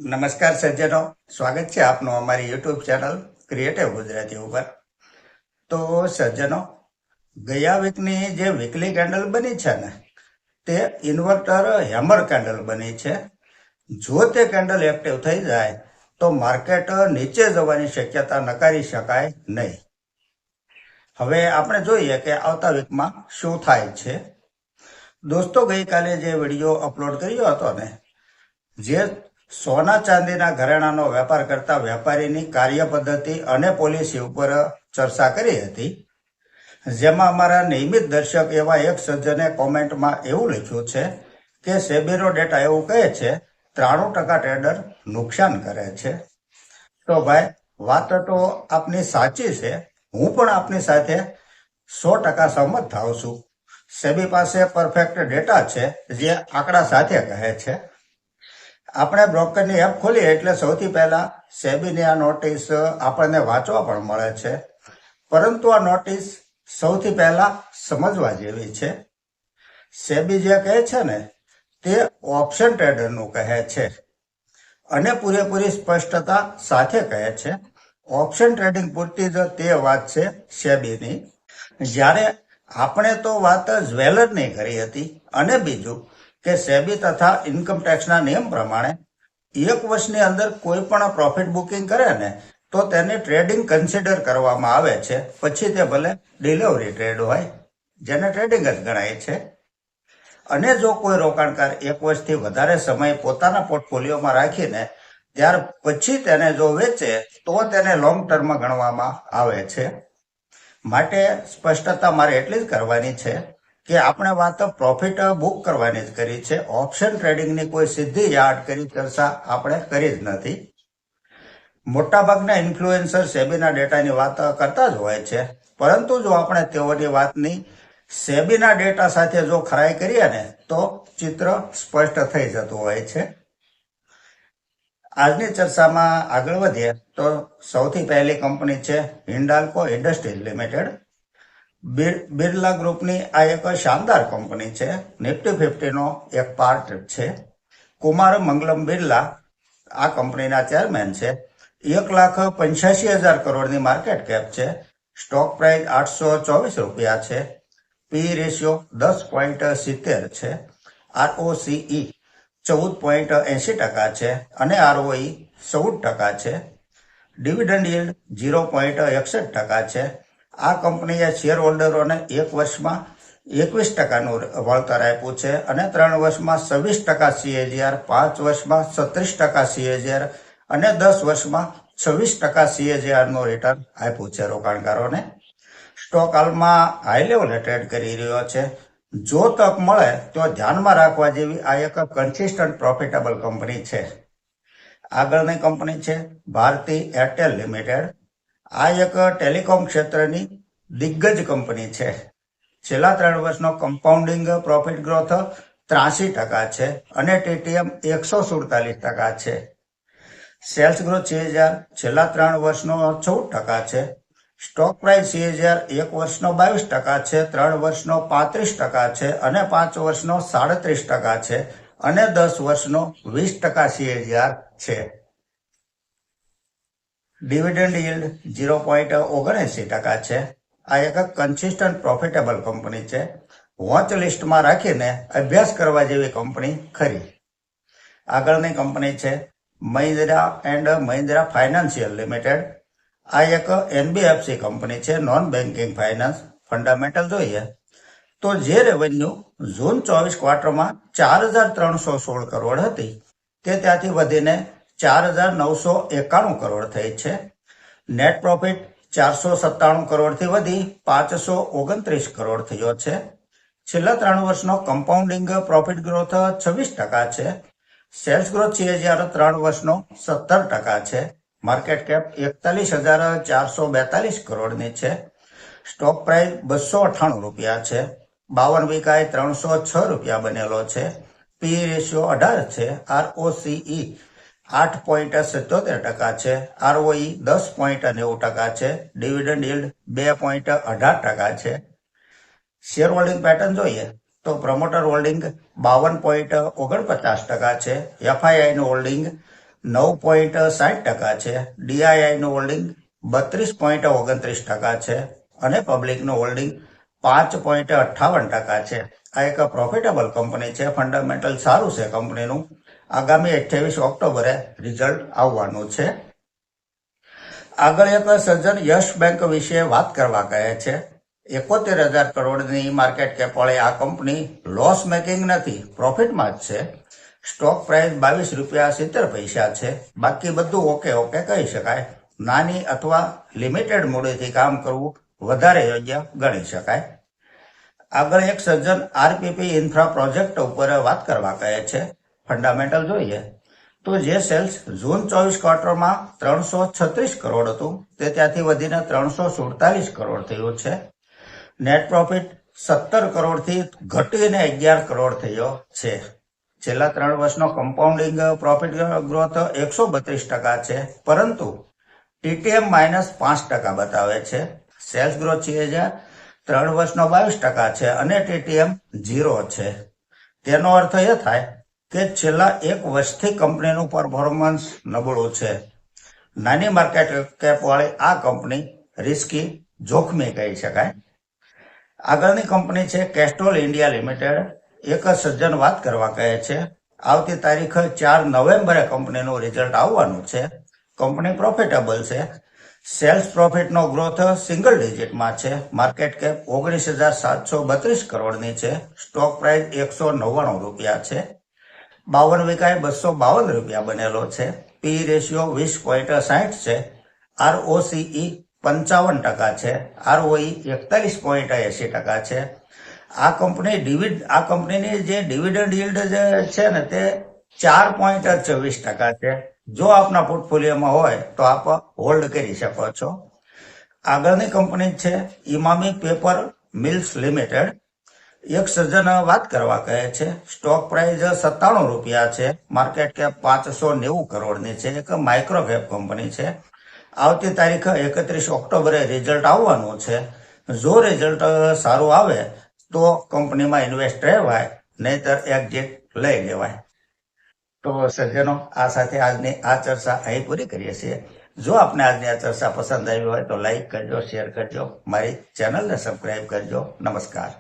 નમસ્કાર સજ્જનો, સ્વાગત છે આપનું અમારી યુટ્યુબ ચેનલ ક્રિએટિવ ગુજરાતી ઉપર. તો સજ્જનો, ગયા વીકની જે વીકલી કેન્ડલ બની છે ને, તે ઇન્વર્ટર હેમર કેન્ડલ બની છે. જો તે કેન્ડલ એક્ટિવ થઈ જાય તો માર્કેટ નીચે જવાની શક્યતા નકારી શકાય નહીં. હવે આપણે જોઈએ કે આવતા વીકમાં શું થાય છે. દોસ્તો, ગઈકાલે જે વિડીયો અપલોડ કર્યો હતો ને, જે સોના ચાંદીના ઘરેણાનો વેપાર કરતા વેપારીની કાર્ય પદ્ધતિ અને પોલિસી ઉપર ચર્ચા કરી હતી, જેમાં અમારા નિયમિત દર્શક એવા એક સજ્જને કોમેન્ટમાં એવું લખ્યું છે કે સેબીનો ડેટા એવું કહે છે 93% ટ્રેડર નુકસાન કરે છે. તો ભાઈ, વાત તો આપની સાચી છે. હું પણ આપની સાથે 100% સહમત થાઉં છું. સેબી પાસે પરફેક્ટ ડેટા છે જે આંકડા સાથે કહે છે. આપણે બ્રોકરની એપ ખોલીએ એટલે સૌથી પહેલા સેબીની આ નોટિસ આપણને વાંચવા પણ મળે છે, પરંતુ આ નોટિસ સૌથી પહેલા સમજવા જેવી છે. સેબી જે કહે છે ને, તે ઓપ્શન ટ્રેડરનું કહે છે અને પૂરેપૂરી સ્પષ્ટતા સાથે કહે છે. ઓપ્શન ટ્રેડિંગ પૂરતી જ તે વાત છે સેબીની. જ્યારે આપણે તો વાત જ્વેલરની કરી હતી. અને બીજું કે સેબી તથા ઇન્કમ ટેક્સના નિયમ પ્રમાણે 1 વર્ષની અંદર કોઈ પણ પ્રોફિટ બુકિંગ કરે ને, તો તેને ટ્રેડિંગ કન્સિડર કરવામાં આવે છે. પછી તે ભલે ડિલિવરી ટ્રેડ હોય, જેને ટ્રેડિંગ જ ગણાય છે. અને જો કોઈ રોકાણકાર 1 વર્ષથી વધારે સમય પોતાના પોર્ટફોલિયોમાં રાખીને ત્યાર પછી તેને જો વેચે તો તેને લોંગ ટર્મ ગણવામાં આવે છે. માટે સ્પષ્ટતા મારે એટલી જ કરવાની છે કે આપણે વાત પ્રોફિટ બુક કરવાની જ કરી છે. ઓપ્શન ટ્રેડિંગની કોઈ સીધી યાર્ડ કરી ચર્ચા આપણે કરી જ નથી. મોટાભાગના ઇન્ફ્લુએન્સર સેબીના ડેટાની વાત કરતા જ હોય છે, પરંતુ જો આપણે તેઓની વાતની સેબીના ડેટા સાથે જો ખરાઈ કરીએ ને, તો ચિત્ર સ્પષ્ટ થઈ જતું હોય છે. આજની ચર્ચામાં આગળ વધીએ તો સૌથી પહેલી કંપની છે હિન્ડાલ્કો ઇન્ડસ્ટ્રીઝ લિમિટેડ. બિરલા ગ્રુપની આ એક શાનદાર કંપની છે. નિફ્ટી 50નો એક પાર્ટ છે. કુમાર મંગલમ બિરલા આ કંપનીના ચેરમેન છે. 1,85,000 કરોડની માર્કેટ કેપ છે. સ્ટોક પ્રાઇસ 824 રૂપિયા છે. પી રેશિયો 10.70 છે. ROCE 14.80% છે અને ROE 14% છે. ડિવિડન્ડ યીલ્ડ 0.61% છે. આ કંપનીએ શેર હોલ્ડરોને 1 વર્ષમાં 21%નું વળતર આપ્યું છે અને 3 વર્ષમાં 26% CAGR, 5 વર્ષમાં 36% CAGR અને 10 વર્ષમાં 26% CAGRનું રિટર્ન આપ્યું છે રોકાણકારોને. સ્ટોક હાલમાં હાઈ લેવલે ટ્રેડ કરી રહ્યો છે. જો તક મળે તો ધ્યાનમાં રાખવા જેવી આ એક કન્સિસ્ટન્ટ પ્રોફિટેબલ કંપની છે. આગળની કંપની છે ભારતી એરટેલ લિમિટેડ. આ એક ટેલિકોમ ક્ષેત્રની દિગ્ગજ કંપની છે. છેલ્લા 3 વર્ષનો કમ્પાઉન્ડિંગ પ્રોફિટ ગ્રોથ 83% છે અને TTM 147% છે. સેલ્સ ગ્રોથ CAGR છેલ્લા 3 વર્ષનો 14% છે. સ્ટોક પ્રાઇસ CAGR 1 વર્ષનો 22% છે, 3 વર્ષનો 35% છે અને 5 વર્ષનો 37% છે અને 10 વર્ષનો 20% CAGR છે. ડિવિડન્ડ યીલ્ડ 0.79% છે. આ એક કન્સિસ્ટન્ટ પ્રોફિટેબલ કંપની છે. વોચ લિસ્ટમાં રાખીને અભ્યાસ કરવા જેવી કંપની ખરી. આગળની કંપની છે Mahindra and Mahindra financial limited. આ એક NBFC કંપની છે, નોન બેન્કિંગ ફાઇનાન્સ. ફંડામેન્ટલ જોઈએ તો જે રેવન્યુ જૂન 24 ક્વાર્ટરમાં 4,316 કરોડ હતી, તે ત્યાંથી વધીને 4,991 કરોડ થઈ છે. નેટ પ્રોફિટ 497 કરોડથી વધી 529 કરોડ થયો છે. છેલ્લા 3 વર્ષનો કમ્પાઉન્ડિંગ પ્રોફિટ ગ્રોથ 26% છે. સેલ્સ ગ્રોથ CAGR 3 વર્ષનો 17% છે. માર્કેટ કેપ 41,442 કરોડની છે. સ્ટોક પ્રાઇસ 298 રૂપિયા છે. 52 વીકાએ 306 રૂપિયા બનેલો છે. પી રેશિયો 18 છે. ROCE 8.77% છે. ROE 10.90% છે. ડિવિડન્ડ યીલ્ડ 2.18% છે. શેર હોલ્ડિંગ પેટર્ન જોઈએ તો પ્રમોટર હોલ્ડિંગ 52.49% છે. FIIનું હોલ્ડિંગ 9.60% છે. ડીઆઈઆઈનું હોલ્ડિંગ 32.29% છે અને પબ્લિકનું હોલ્ડિંગ 5.58% છે. આ એક પ્રોફિટેબલ કંપની છે. ફંડામેન્ટલ સારું છે કંપનીનું. આગામી 28 ઓક્ટોબરે રિઝલ્ટ આવવાનું છે. આગળ એક સજ્જન યસ બેંક વિશે વાત કરવા કહે છે. 71,000 કરોડની માર્કેટ કેપ વાળી આ કંપની લોસ મેકિંગ નથી, પ્રોફિટમાં જ છે. સ્ટોક પ્રાઇસ ₹22.70 છે. બાકી બધું ઓકે કહી શકાય. નાની અથવા લિમિટેડ મૂડીથી કામ કરવું વધારે યોગ્ય ગણી શકાય. આગળ એક સજ્જન આરપીપી ઇન્ફ્રા પ્રોજેક્ટ ઉપર વાત કરવા કહે છે. ફંડામેન્ટલ જોઈએ તો જે સેલ્સ જૂન 24 ક્વાર્ટરમાં 336 કરોડ હતું તે ત્યાંથી વધીને 347 કરોડ થયું છે. નેટ પ્રોફિટ 17 કરોડથી ઘટીને 11 કરોડ થયો છે. છેલ્લા 3 વર્ષનો કમ્પાઉન્ડિંગ પ્રોફિટ ગ્રોથ 132% છે, પરંતુ ટીટીએમ -5% બતાવે છે. સેલ્સ ગ્રોથ 3 વર્ષનો 22% છે અને ટીટીએમ 0 છે. તેનો અર્થ એ થાય કે છેલ્લા 1 વર્ષથી કંપનીનું પરફોર્મન્સ નબળું છે. નાની માર્કેટ કેપ વાળી આ કંપની રિસ્કી, જોખમી કહી શકાય. આગળની કંપની છે કેસ્ટ્રોલ ઇન્ડિયા લિમિટેડ. એક સજ્જન વાત કરવા કહે છે. આવતી તારીખ 4 નવેમ્બરે કંપનીનું રિઝલ્ટ આવવાનું છે. કંપની પ્રોફિટેબલ છે. સેલ્સ પ્રોફિટનો ગ્રોથ સિંગલ ડિજિટમાં છે. માર્કેટ કેપ 19,732 કરોડની છે. સ્ટોક પ્રાઇસ ₹199 છે. 52 વીકાએ ₹252 બનેલો છે. પી રેશિયો 20.60 છે. આરઓસીઈ 55% છે. આરઓઈ 41.80% છે. આ કંપનીની જે ડિવિડન્ડ yieldડ છે ને તે 4.24% છે. જો આપના પોર્ટફોલિયોમાં હોય તો આપ હોલ્ડ કરી શકો છો. આગળની કંપની છે ઇમામી પેપર મિલ્સ લિમિટેડ. એક સજ્જન વાત કરવા કહે છે. સ્ટોક પ્રાઇસ ₹97 છે. માર્કેટ કેપ 590 કરોડની છે. એક માઇક્રો કેપ કંપની છે. આવતી તારીખ 31 ઓક્ટોબરે રિઝલ્ટ આવવાનું છે. જો રિઝલ્ટ સારું આવે તો કંપનીમાં ઇન્વેસ્ટ રહેવાય, નહીતર એક્ઝિટ લઈ લેવાય. તો સજ્જનો, આ સાથે આજની આ ચર્ચા અહીં પૂરી કરીએ છીએ. જો આપને આજની આ ચર્ચા પસંદ આવી હોય તો લાઈક કરજો, શેર કરજો, મારી ચેનલને સબસ્ક્રાઈબ કરજો. નમસ્કાર.